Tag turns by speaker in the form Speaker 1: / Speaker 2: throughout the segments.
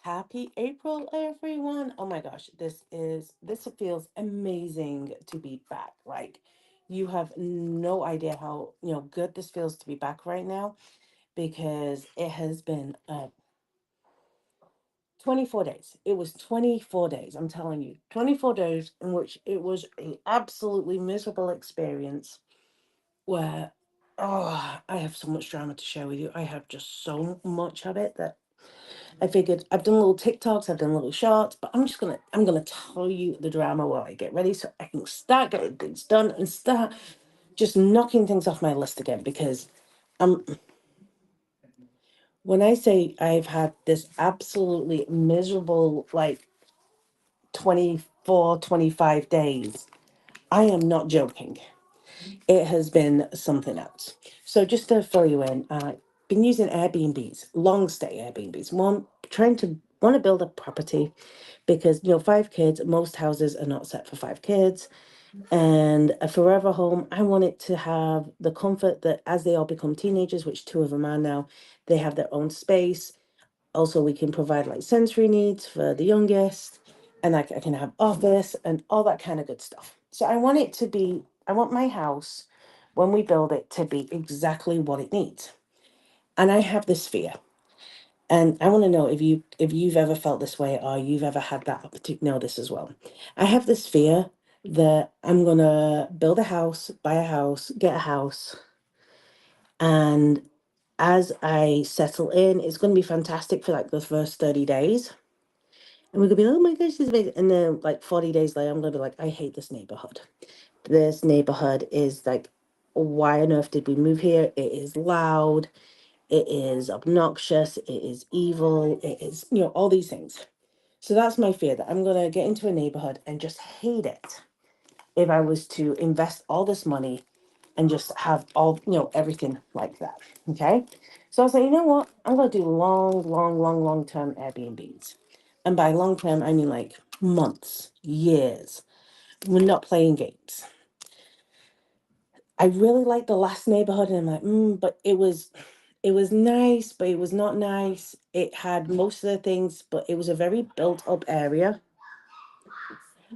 Speaker 1: Happy April, everyone. Oh my gosh, this feels amazing to be back. Like you have no idea how, good this feels to be back right now because it has been 24 days. It was 24 days, I'm telling you. 24 days in which it was an absolutely miserable experience where I have so much drama to share with you. I have just so much of it that I figured I've done little TikToks, I've done little shorts, but I'm gonna tell you the drama while I get ready so I can start getting things done and start just knocking things off my list again because um when I say I've had this absolutely miserable like 24, 25 days, I am not joking. It has been something else. So just to fill you in, been using Airbnbs, long stay Airbnbs. One trying to want to build a property because 5 kids, most houses are not set for 5 kids. And a forever home, I want it to have the comfort that as they all become teenagers, which two of them are now, they have their own space. Also, we can provide like sensory needs for the youngest, and like I can have office and all that kind of good stuff. So I want my house when we build it to be exactly what it needs. And I have this fear. And I want to know if you've ever felt this way or you've ever had that opportunity know this as well. I have this fear that I'm gonna build a house, buy a house, get a house, and as I settle in, it's gonna be fantastic for like the first 30 days. And we're gonna be like, oh my gosh, this is amazing. And then like 40 days later, I'm gonna be like, I hate this neighborhood. This neighborhood is like, why on earth did we move here? It is loud, it is obnoxious, it is evil, it is, all these things. So that's my fear that I'm gonna get into a neighborhood and just hate it if I was to invest all this money and just have all, everything like that. Okay. So I was like, you know what? I'm gonna do long, long, long, long term Airbnbs. And by long term, I mean like months, years. We're not playing games. I really like the last neighborhood, and I'm like, but it was nice, but it was not nice. It had most of the things, but it was a very built up area.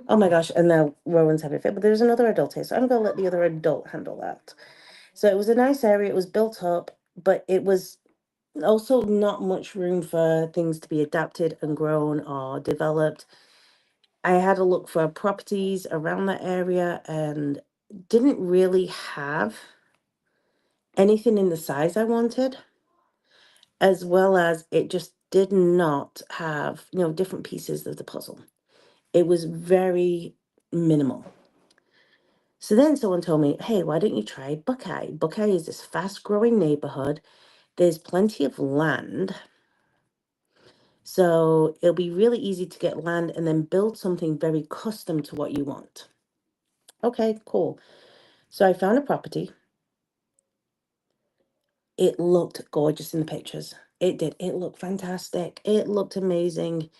Speaker 1: Oh my gosh, and now Rowan's having a fit, but there's another adult here, so I'm gonna let the other adult handle that. So it was a nice area, it was built up, but it was also not much room for things to be adapted and grown or developed. I had to look for properties around that area and didn't really have anything in the size I wanted, as well as it just did not have, different pieces of the puzzle. It was very minimal. So then someone told me, hey, why don't you try Buckeye? Buckeye is this fast growing neighborhood. There's plenty of land. So it'll be really easy to get land and then build something very custom to what you want. Okay, cool. So I found a property. It looked gorgeous in the pictures. It did. It looked fantastic. It looked amazing.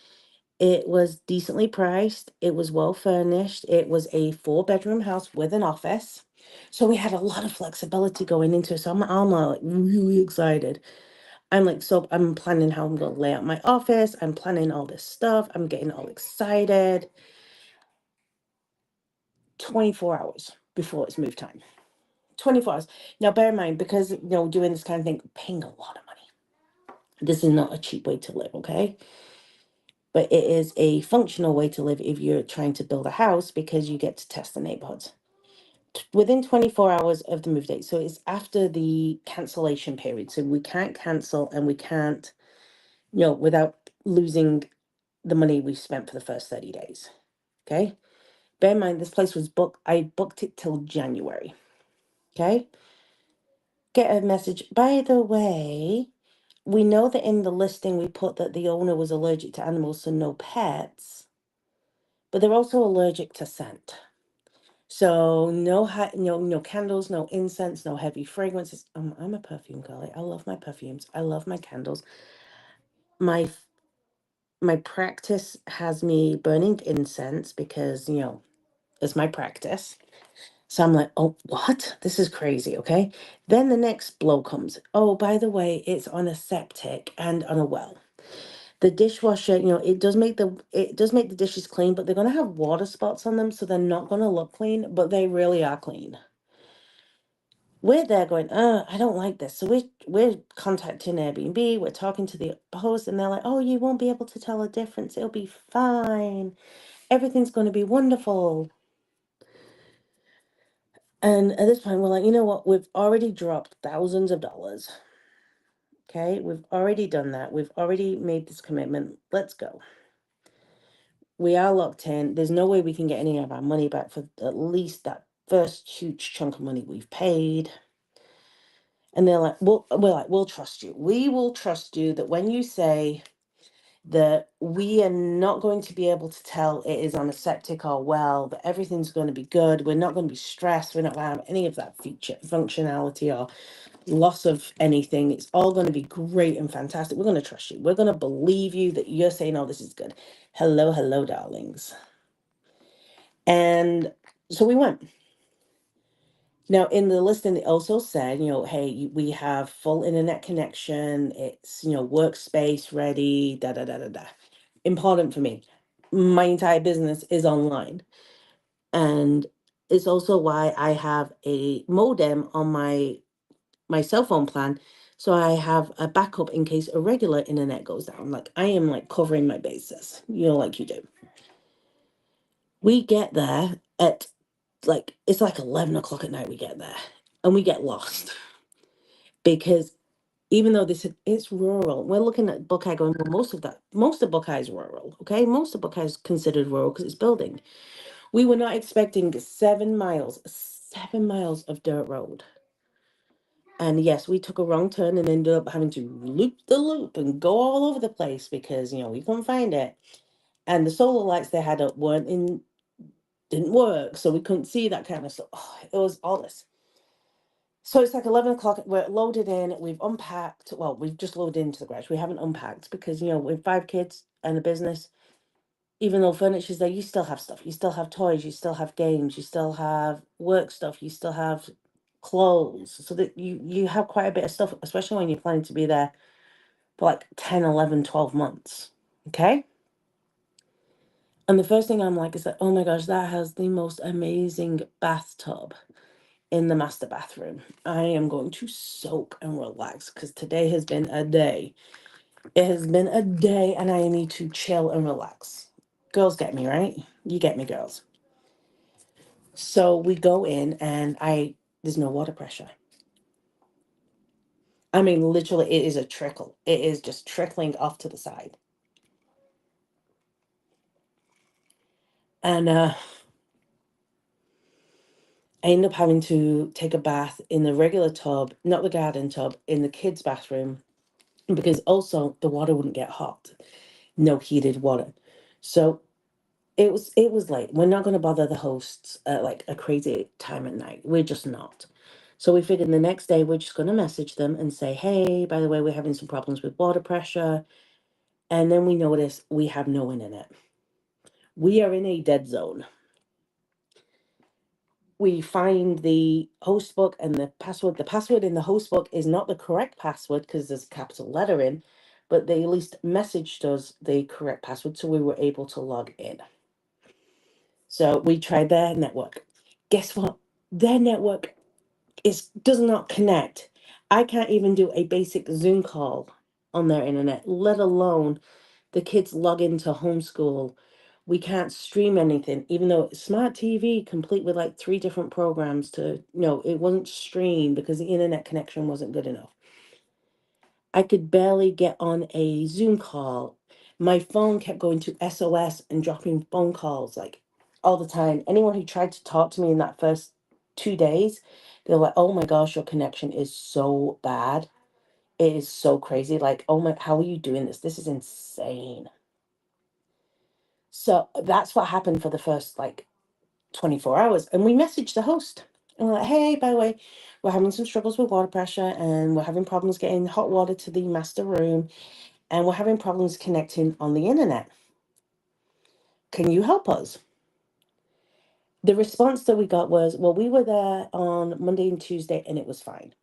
Speaker 1: It was decently priced. It was well furnished. It was a 4 bedroom house with an office. So we had a lot of flexibility going into it. So I'm like really excited. I'm planning how I'm going to lay out my office. I'm planning all this stuff. I'm getting all excited. 24 hours before it's move time. 24 hours. Now, bear in mind, because, doing this kind of thing, paying a lot of money. This is not a cheap way to live, okay? But it is a functional way to live if you're trying to build a house because you get to test the neighborhoods. Within 24 hours of the move date. So it's after the cancellation period. So we can't cancel and we can't, without losing the money we've spent for the first 30 days. Okay. Bear in mind, this place was booked. I booked it till January. Okay. Get a message. By the way, we know that in the listing we put that the owner was allergic to animals, so no pets, but they're also allergic to scent. So no candles, no incense, no heavy fragrances. I'm a perfume girly. I love my perfumes. I love my candles. My my practice has me burning incense because it's my practice. So I'm like, oh, what? This is crazy, okay? Then the next blow comes. Oh, by the way, it's on a septic and on a well. The dishwasher, it does make the dishes clean, but they're gonna have water spots on them, so they're not gonna look clean, but they really are clean. We're there going, I don't like this. So we're contacting Airbnb, we're talking to the host, and they're like, oh, you won't be able to tell a difference. It'll be fine. Everything's gonna be wonderful. And at this point, we're like, you know what? We've already dropped thousands of dollars. Okay, we've already done that. We've already made this commitment. Let's go. We are locked in. There's no way we can get any of our money back for at least that first huge chunk of money we've paid. And they're like, we're like, we'll trust you. We will trust you that when you say that we are not going to be able to tell it is on a septic or well, that everything's going to be good. We're not going to be stressed. We're not going to have any of that feature functionality or loss of anything. It's all going to be great and fantastic. We're going to trust you. We're going to believe you that you're saying, oh, this is good. Hello, hello, darlings. And so we went. Now, in the listing, it also said, hey, we have full internet connection. It's, workspace ready, da da da da da. Important for me. My entire business is online. And it's also why I have a modem on my cell phone plan. So I have a backup in case a regular internet goes down. Like I am like covering my bases, like you do. We get there at it's like 11 o'clock at night we get there and we get lost because even though it's rural, we're looking at Buckeye going, well, most of Buckeye is rural, okay? Most of Buckeye is considered rural because it's building. We were not expecting 7 miles of dirt road. And yes, we took a wrong turn and ended up having to loop the loop and go all over the place because, we couldn't find it. And the solar lights they had up didn't work, so we couldn't see that kind of stuff. Oh, it was all this. So it's like 11 o'clock. We're loaded in. We've unpacked. Well, we've just loaded into the garage. We haven't unpacked because, with 5 kids and a business, even though furniture's there, you still have stuff. You still have toys. You still have games. You still have work stuff. You still have clothes. So that you have quite a bit of stuff, especially when you're planning to be there for like 10, 11, 12 months. Okay? And the first thing I'm like is that, oh my gosh, that has the most amazing bathtub in the master bathroom. I am going to soak and relax because today has been a day. It has been a day and I need to chill and relax. Girls get me, right? You get me, girls. So we go in and there's no water pressure. I mean, literally, it is a trickle. It is just trickling off to the side. And I end up having to take a bath in the regular tub, not the garden tub, in the kids' bathroom, because also the water wouldn't get hot. No heated water. So it was late. We're not going to bother the hosts at like a crazy time at night. We're just not. So we figured the next day we're just going to message them and say, hey, by the way, we're having some problems with water pressure. And then we notice we have no internet. We are in a dead zone. We find the host book and the password. The password in the host book is not the correct password because there's a capital letter in, but they at least messaged us the correct password, so we were able to log in. So we tried their network. Guess what? Their network does not connect. I can't even do a basic Zoom call on their internet, let alone the kids log into homeschool. We can't stream anything, even though it's smart TV, complete with like 3 different programs to, no, it wasn't streamed because the internet connection wasn't good enough. I could barely get on a Zoom call. My phone kept going to SOS and dropping phone calls like all the time. Anyone who tried to talk to me in that first 2 days, they're like, oh my gosh, your connection is so bad. It is so crazy. Like, oh my, how are you doing this? This is insane. So that's what happened for the first like 24 hours. And we messaged the host. And we're like, hey, by the way, we're having some struggles with water pressure and we're having problems getting hot water to the master room and we're having problems connecting on the internet. Can you help us? The response that we got was, well, we were there on Monday and Tuesday and it was fine.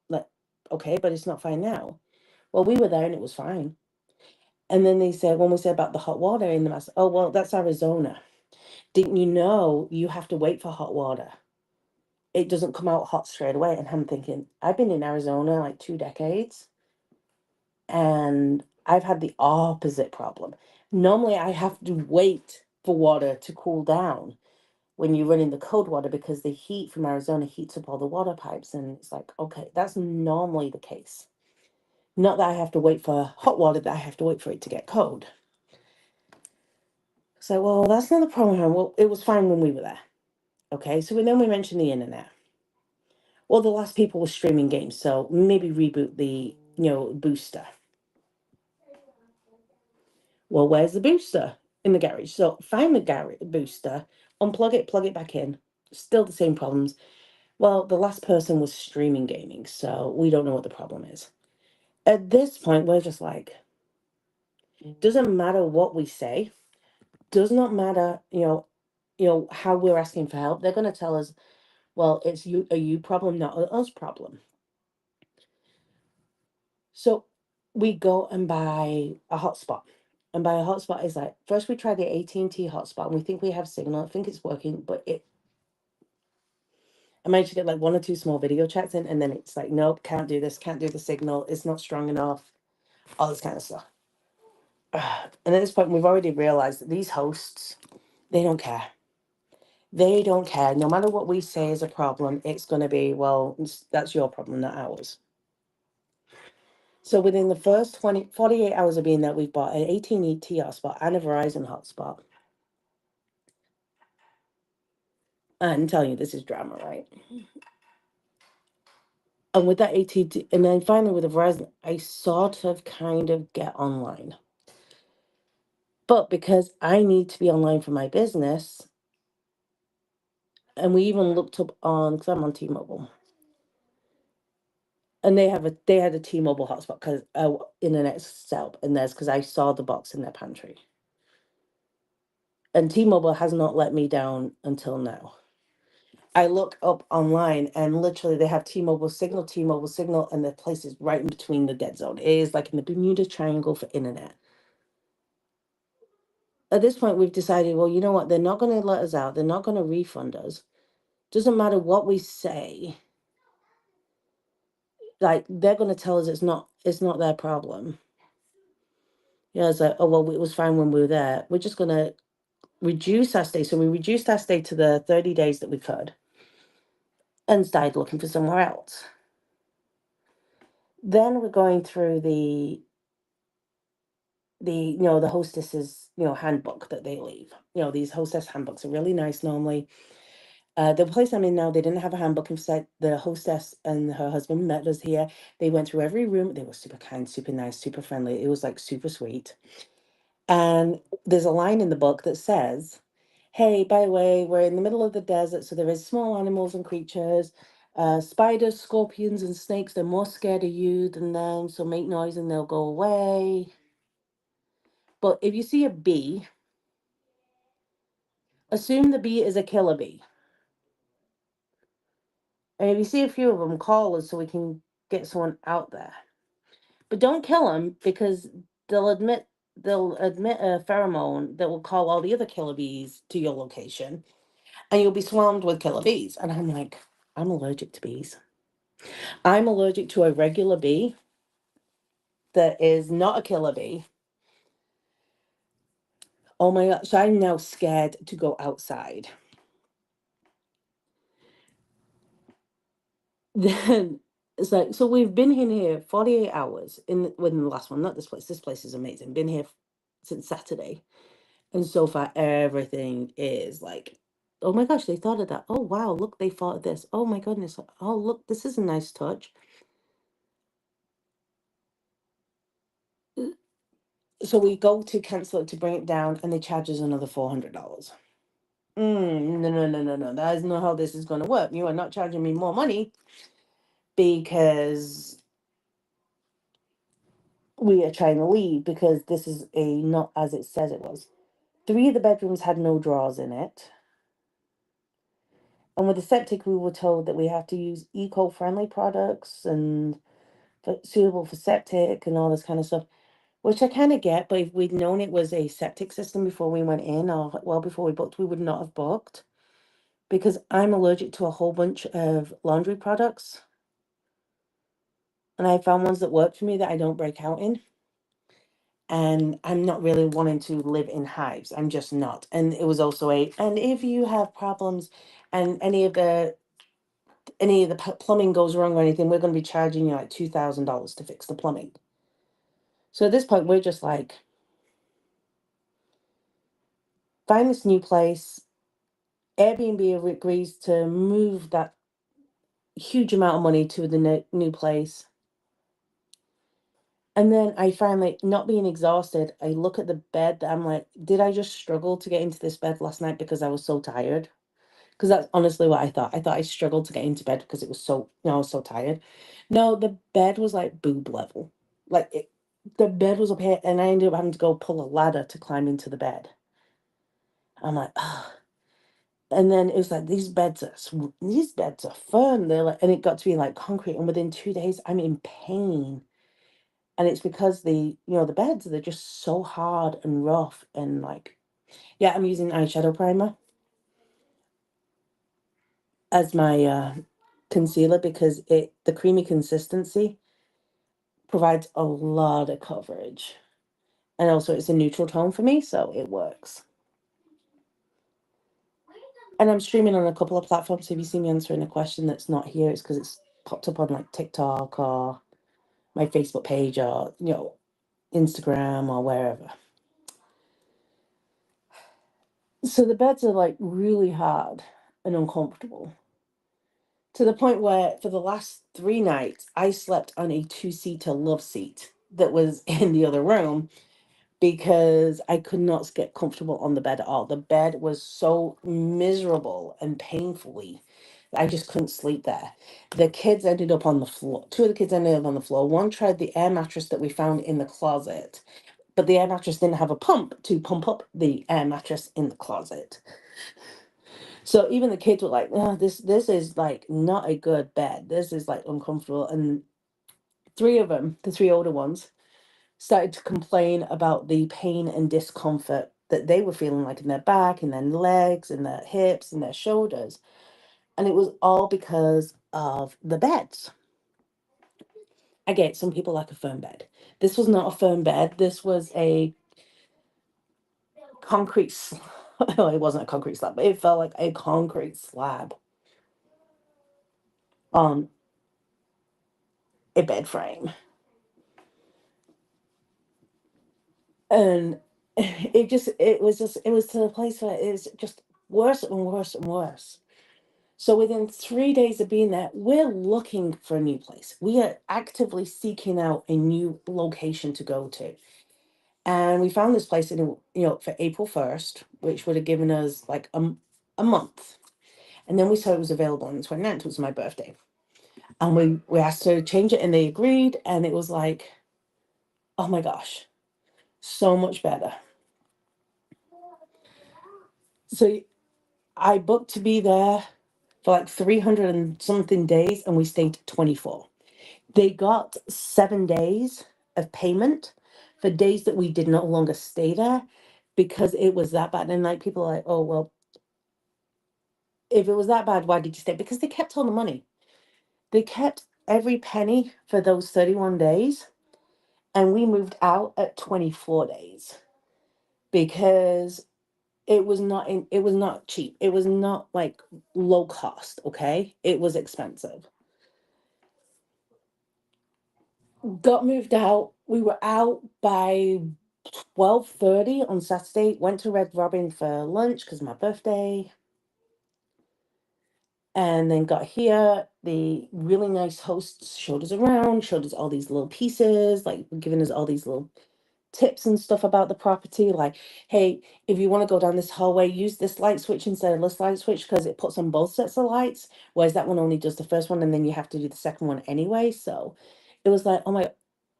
Speaker 1: Like, okay, but it's not fine now. Well, we were there and it was fine. And then they said, when we said about the hot water in the mask, oh, well, that's Arizona. Didn't you know you have to wait for hot water? It doesn't come out hot straight away. And I'm thinking, I've been in Arizona like 2 decades and I've had the opposite problem. Normally, I have to wait for water to cool down when you run in the cold water because the heat from Arizona heats up all the water pipes. And it's like, okay, that's normally the case. Not that I have to wait for hot water, that I have to wait for it to get cold. So, well, that's not the problem. Well, it was fine when we were there. Okay, so then we mentioned the internet. Well, the last people were streaming games, so maybe reboot the, booster. Well, where's the booster? In the garage. So find the garage booster, unplug it, plug it back in. Still the same problems. Well, the last person was streaming gaming, so we don't know what the problem is. At this point, we're just like, doesn't matter what we say, does not matter, how we're asking for help. They're going to tell us, well, it's a you problem, not a us problem. So we go and buy a hotspot. And buy a hotspot is like, first we try the AT&T hotspot and we think we have signal. I think it's working, but I managed to get like one or two small video chats in, and then it's like, nope, can't do this, can't do the signal, it's not strong enough, all this kind of stuff. And at this point, we've already realized that these hosts, they don't care. They don't care. No matter what we say is a problem, it's going to be, well, that's your problem, not ours. So within the first 48 hours of being there, we've bought an AT&T hotspot and a Verizon hotspot. I'm telling you, this is drama, right? And with that AT&T, and then finally with the Verizon, I sort of kind of get online. But because I need to be online for my business, and we even looked up on, because I'm on T-Mobile, and they had a T-Mobile hotspot because internet set and there's because I saw the box in their pantry, and T-Mobile has not let me down until now. I look up online and literally they have T-Mobile signal, and the place is right in between the dead zone. It is like in the Bermuda Triangle for internet. At this point, we've decided, well, you know what? They're not going to let us out. They're not going to refund us. Doesn't matter what we say. Like they're going to tell us it's not their problem. Yeah, it's like, oh well, it was fine when we were there. We're just going to reduce our stay. So we reduced our stay to the 30 days that we could, and started looking for somewhere else. Then we're going through the hostesses handbook that they leave. These hostess handbooks are really nice normally. The place I'm in now, they didn't have a handbook. Instead, the hostess and her husband met us here. They went through every room. They were super kind, super nice, super friendly. It was like super sweet. And there's a line in the book that says, hey, by the way, we're in the middle of the desert, so there is small animals and creatures. Spiders, scorpions, and snakes, they're more scared of you than them, so make noise and they'll go away. But if you see a bee, assume the bee is a killer bee. And if you see a few of them, call us so we can get someone out there. But don't kill them because they'll admit a pheromone that will call all the other killer bees to your location, and you'll be swarmed with killer bees. And I'm like, I'm allergic to bees. I'm allergic to a regular bee that is not a killer bee. Oh my gosh, I'm now scared to go outside. Then it's like, so we've been in here 48 hours within the last one, not this place. This place is amazing. Been here since Saturday. And so far, everything is like, oh my gosh, they thought of that. Oh wow, look, they thought of this. Oh my goodness. Oh look, this is a nice touch. So we go to cancel it to bring it down, and they charge us another $400. No, no, no, no, no. That is not how this is going to work. You are not charging me more money because we are trying to leave because this is not as it says it was. 3 of the bedrooms had no drawers in it. And with the septic, we were told that we have to use eco-friendly products and suitable for septic and all this kind of stuff, which I kind of get. But if we'd known it was a septic system before we went in, or well before we booked, we would not have booked, because I'm allergic to a whole bunch of laundry products, and I found ones that work for me that I don't break out in. And I'm not really wanting to live in hives. I'm just not. And it was also and if you have problems and any of the plumbing goes wrong or anything, we're going to be charging you like $2,000 to fix the plumbing. So at this point, we're just like, find this new place. Airbnb agrees to move that huge amount of money to the new place. And then I finally, not being exhausted, I look at the bed. I'm like, did I just struggle to get into this bed last night because I was so tired? Because that's honestly what I thought. I thought I struggled to get into bed because it was so, I was so tired. No, the bed was like boob level. Like the bed was up here, and I ended up having to go pull a ladder to climb into the bed. I'm like, ah. And then it was like these beds are firm. They're like, and it got to be like concrete. And within 2 days, I'm in pain. And it's because the beds, they're just so hard and rough and like, yeah, I'm using eyeshadow primer as my concealer because the creamy consistency provides a lot of coverage. And also it's a neutral tone for me, so it works. And I'm streaming on a couple of platforms. So if you see me answering a question that's not here, it's because it's popped up on like TikTok or my Facebook page or, Instagram or wherever. So the beds are like really hard and uncomfortable, to the point where for the last 3 nights, I slept on a two-seater love seat that was in the other room because I could not get comfortable on the bed at all. The bed was so miserable and painfully. I just couldn't sleep there. The kids ended up on the floor. Two of the kids ended up on the floor. One tried the air mattress that we found in the closet, but the air mattress didn't have a pump to pump up the air mattress in the closet. So even the kids were like, "Oh, this is like not a good bed. This is like uncomfortable." And three of them, the three older ones, started to complain about the pain and discomfort that they were feeling like in their back, in their legs, in their hips, in their shoulders. And it was all because of the beds. I get some people like a firm bed. This was not a firm bed. This was a concrete well, it wasn't a concrete slab, but it felt like a concrete slab on a bed frame. And it was to the place where it was just worse and worse and worse. So within 3 days of being there, we're looking for a new place. We are actively seeking out a new location to go to. And we found this place for April 1st, which would have given us like a month. And then we saw it was available on the 29th, which was my birthday. And we asked to change it, and they agreed, and it was like, oh my gosh, so much better. So I booked to be there for like 300 and something days, and we stayed 24. They got 7 days of payment for days that we did no longer stay there because it was that bad. And like people are like, oh, well, if it was that bad, why did you stay? Because they kept all the money. They kept every penny for those 31 days. And we moved out at 24 days because it was not cheap. It was not like low cost, okay? It was expensive. Got moved out. We were out by 12:30 on Saturday. Went to Red Robin for lunch because my birthday. And then got here. The really nice hosts showed us around, showed us all these little pieces, like giving us all these little tips and stuff about the property. Like, hey, if you want to go down this hallway, use this light switch instead of this light switch because it puts on both sets of lights. Whereas that one only does the first one, and then you have to do the second one anyway. So it was like, oh my,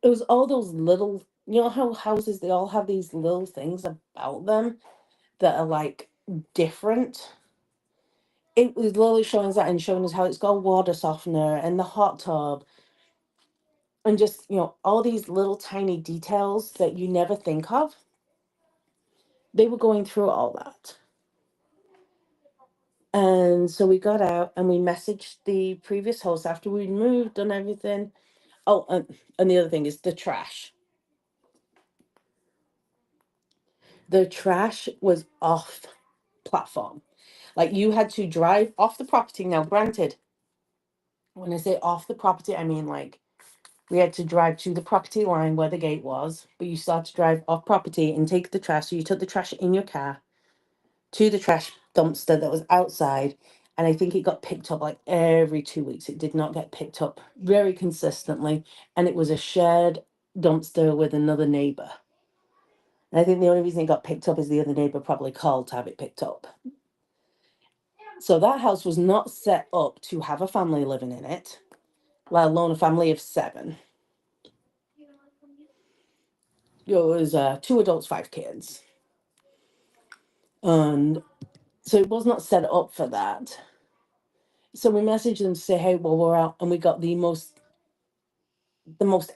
Speaker 1: it was all those little, how houses, they all have these little things about them that are like different. It was literally showing us that and showing us how it's got a water softener and the hot tub. And just, all these little tiny details that you never think of, they were going through all that. And so we got out and we messaged the previous host after we'd moved and everything. Oh, and the other thing is the trash. The trash was off platform. Like, you had to drive off the property. Now, granted, when I say off the property, I mean like we had to drive to the property line where the gate was, but you still had to drive off property and take the trash. So you took the trash in your car to the trash dumpster that was outside. And I think it got picked up like every 2 weeks. It did not get picked up very consistently. And it was a shared dumpster with another neighbor. And I think the only reason it got picked up is the other neighbor probably called to have it picked up. So that house was not set up to have a family living in it, let alone a family of 7. It was 2 adults, 5 kids. And so it was not set up for that. So we messaged them to say, hey, well, we're out. And we got the most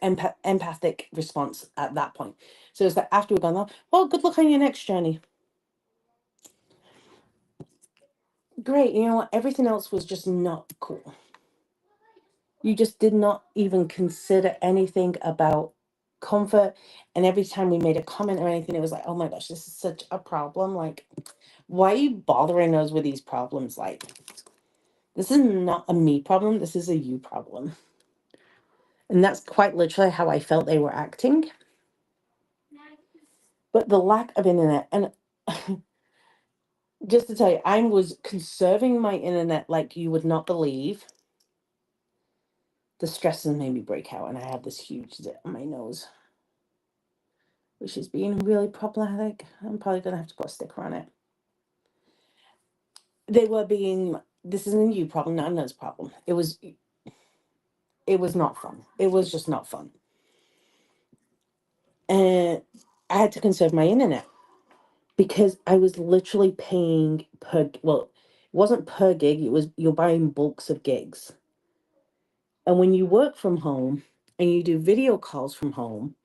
Speaker 1: empathic response at that point. So it's like, after we've gone off, well, good luck on your next journey. Great. You know what? Everything else was just not cool. You just did not even consider anything about comfort. And every time we made a comment or anything, it was like, oh my gosh, this is such a problem. Like, why are you bothering us with these problems? Like, this is not a me problem. This is a you problem. And that's quite literally how I felt they were acting. But the lack of internet, and just to tell you, I was conserving my internet like you would not believe. The stresses made me break out, and I have this huge zit on my nose, which is being really problematic. I'm probably going to have to put a sticker on it. This isn't a you problem, not a nose problem. It was not fun. It was just not fun. And I had to conserve my internet because I was literally paying well, it wasn't per gig, it was you're buying bulks of gigs. And when you work from home and you do video calls from home,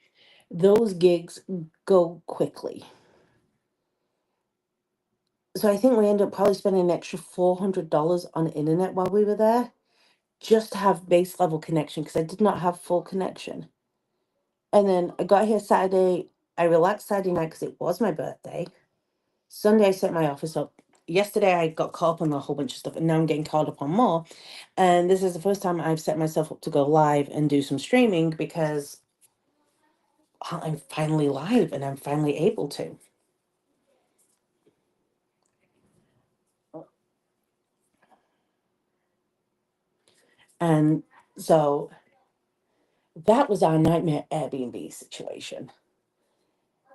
Speaker 1: those gigs go quickly. So I think we ended up probably spending an extra $400 on internet while we were there just to have base level connection because I did not have full connection. And then I got here Saturday. I relaxed Saturday night because it was my birthday. Sunday, I set my office up. Yesterday, I got caught up on a whole bunch of stuff, and now I'm getting caught up on more. And this is the first time I've set myself up to go live and do some streaming because I'm finally live and I'm finally able to. And so that was our nightmare Airbnb situation.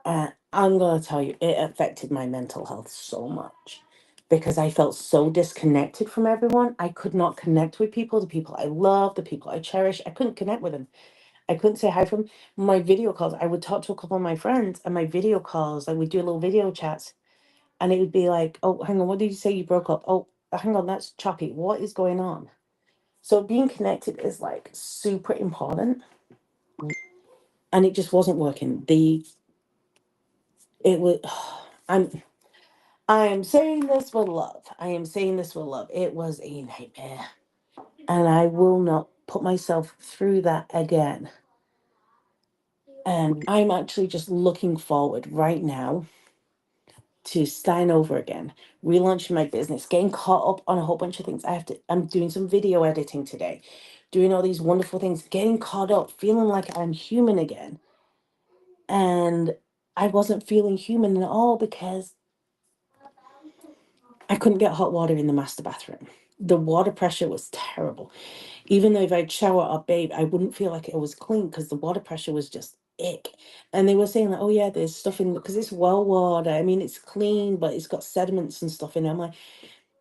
Speaker 1: And I'm going to tell you, it affected my mental health so much because I felt so disconnected from everyone. I could not connect with people, the people I love, the people I cherish. I couldn't connect with them. I couldn't say hi from my video calls. I would talk to a couple of my friends and my video calls. I would do little video chats and it would be like, oh, hang on, what did you say you broke up? Oh, hang on, that's choppy. What is going on? So being connected is like super important. And it just wasn't working. It was, I am saying this with love. I am saying this with love. It was a nightmare. And I will not put myself through that again. And I'm actually just looking forward right now to starting over again, relaunching my business, getting caught up on a whole bunch of things. I'm doing some video editing today, doing all these wonderful things, getting caught up, feeling like I'm human again. And I wasn't feeling human at all because I couldn't get hot water in the master bathroom. The water pressure was terrible. Even though if I'd shower or bathe, I wouldn't feel like it was clean because the water pressure was just ick. And they were saying like, oh yeah, there's stuff in because it's well water. I mean, it's clean, but it's got sediments and stuff in it. I'm like,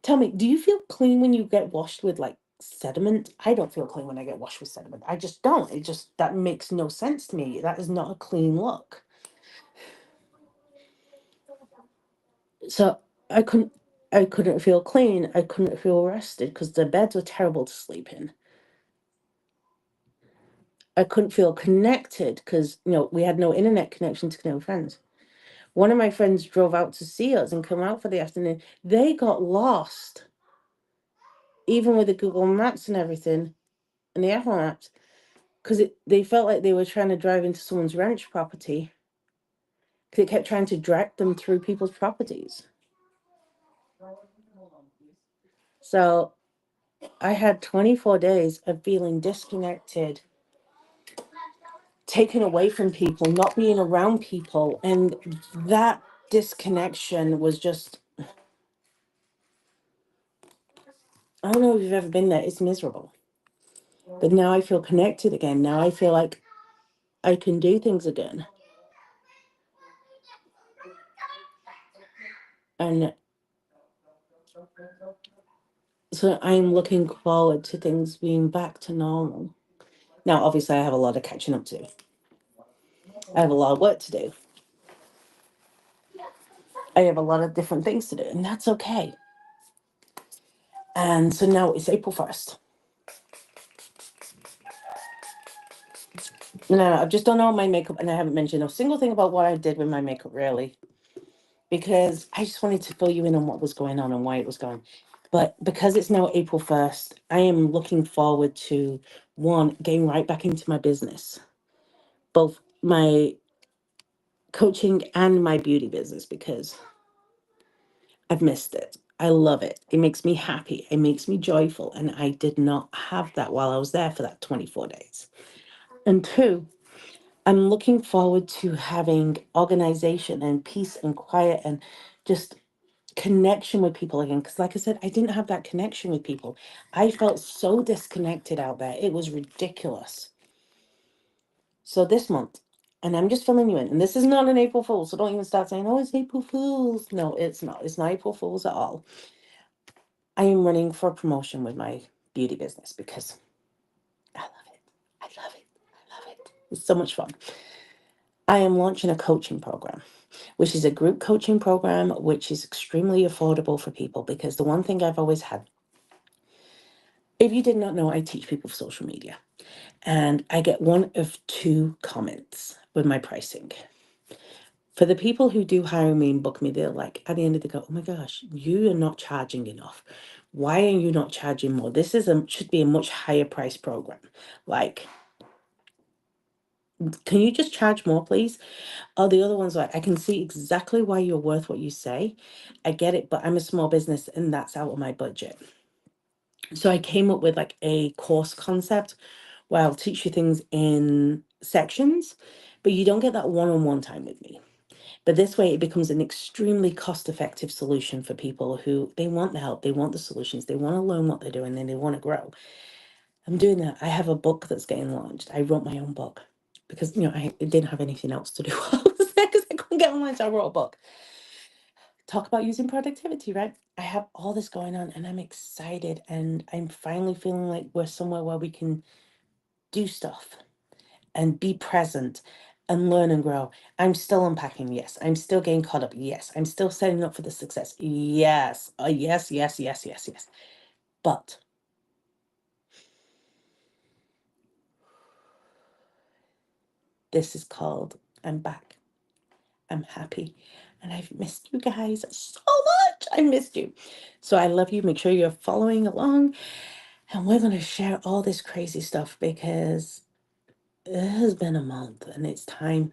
Speaker 1: tell me, do you feel clean when you get washed with like sediment? I don't feel clean when I get washed with sediment. I just don't. It just that makes no sense to me. That is not a clean look. So I couldn't feel clean. I couldn't feel rested because the beds were terrible to sleep in. I couldn't feel connected because, we had no internet connection to no friends. One of my friends drove out to see us and come out for the afternoon. They got lost, even with the Google Maps and everything and the Apple Maps, because they felt like they were trying to drive into someone's ranch property. 'Cause it kept trying to drag them through people's properties. So I had 24 days of feeling disconnected, taken away from people, not being around people. And that disconnection was just, I don't know if you've ever been there, it's miserable. But now I feel connected again. Now I feel like I can do things again. And so I'm looking forward to things being back to normal. Now, obviously, I have a lot of catching up to. I have a lot of work to do. I have a lot of different things to do, and that's okay. And so now it's April 1st. No, I've just done all my makeup, and I haven't mentioned a single thing about what I did with my makeup, really, because I just wanted to fill you in on what was going on and why it was going. But because it's now April 1st, I am looking forward to, one, getting right back into my business, both my coaching and my beauty business, because I've missed it. I love it. It makes me happy. It makes me joyful. And I did not have that while I was there for that 24 days. And two, I'm looking forward to having organization and peace and quiet and just connection with people again. Because, like I said, I didn't have that connection with people. I felt so disconnected out there. It was ridiculous. So this month, and I'm just filling you in, and this is not an April Fool's, so don't even start saying, oh, it's April Fool's. No, it's not. It's not April Fool's at all. I am running for promotion with my beauty business because I love it. I love it. I love it. It's so much fun. I am launching a coaching program, which is a group coaching program, which is extremely affordable for people because the one thing I've always had, if you did not know, I teach people for social media and I get one of two comments with my pricing. For the people who do hire me and book me, they're like, at the end of the go, oh my gosh, you are not charging enough. Why are you not charging more? This should be a much higher price program. Like, can you just charge more, please? Oh, the other one's like, I can see exactly why you're worth what you say. I get it, but I'm a small business and that's out of my budget. So I came up with like a course concept where I'll teach you things in sections, but you don't get that one-on-one time with me. But this way, it becomes an extremely cost-effective solution for people who they want the help, they want the solutions, they want to learn what they're doing, and they want to grow. I'm doing that. I have a book that's getting launched. I wrote my own book because I didn't have anything else to do while I was there because I couldn't get online, so I wrote a book. Talk about using productivity, right? I have all this going on, and I'm excited, and I'm finally feeling like we're somewhere where we can do stuff and be present and learn and grow. I'm still unpacking, yes. I'm still getting caught up, yes. I'm still setting up for the success, yes. Yes, yes, yes, yes, yes. But this is called I'm back. I'm happy. And I've missed you guys so much. I missed you. So I love you. Make sure you're following along. And we're going to share all this crazy stuff because it has been a month and it's time.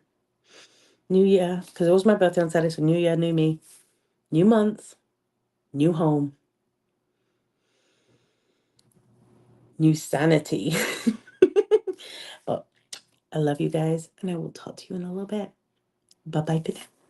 Speaker 1: New year, because it was my birthday on Saturday, so new year, new me, new month, new home, new sanity. But I love you guys, and I will talk to you in a little bit. Bye bye for now.